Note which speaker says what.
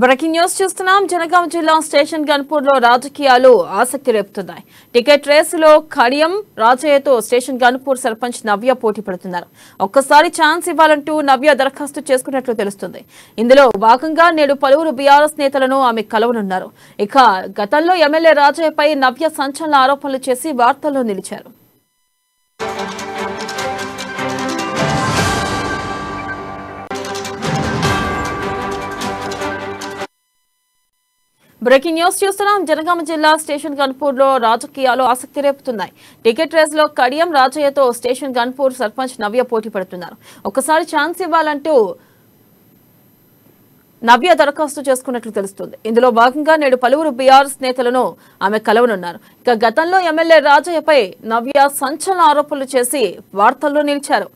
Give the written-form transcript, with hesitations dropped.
Speaker 1: Breaking news చూస్తున్నాం. జనగాం జిల్లా station Ghanpur లో రాజకీయాలు ఆసక్తి రేపుతున్నాయి. టికెట్ రేసులో కడియం రాజయ్యతో స్టేషన్ గన్పూర్ సర్పంచ్ నవ్య పోటీ పడుతున్నారు. ఒక్కసారి ఛాన్స్ ఇవ్వాలంటూ నవ్య దరఖాస్తు చేసుకున్నట్లు తెలుస్తుంది. ఇందులో భాగంగా నేడు పలువురు బీఆర్ఎస్ నేతలను ఆమె కలవనున్నారు. ఇక గతంలో ఎమ్మెల్యే రాజయ్యపై నవ్య సంచలన ఆరోపణలు చేసి వార్తల్లో నిలిచారు. బ్రేకింగ్ న్యూస్ చూస్తున్నాం. జనగామ జిల్లా స్టేషన్ గన్పూర్ లో రాజకీయాలు ఆసక్తి రేపుతున్నాయి. టికెట్ రేస్ లో కడియం రాజయ్యతో స్టేషన్ గన్పూర్ సర్పంచ్ నవ్య పోటీ పడుతున్నారు. ఒక్కసారి ఛాన్స్ ఇవ్వాలంటూ నవ్య దరఖాస్తు చేసుకున్నట్లు తెలుస్తుంది. ఇందులో భాగంగా నేడు పలువురు బీఆర్ఎస్ నేతలను ఆమె కలవనున్నారు. ఇక గతంలో ఎమ్మెల్యే రాజయ్యపై నవ్య సంచలన ఆరోపణలు చేసి వార్తల్లో నిలిచారు.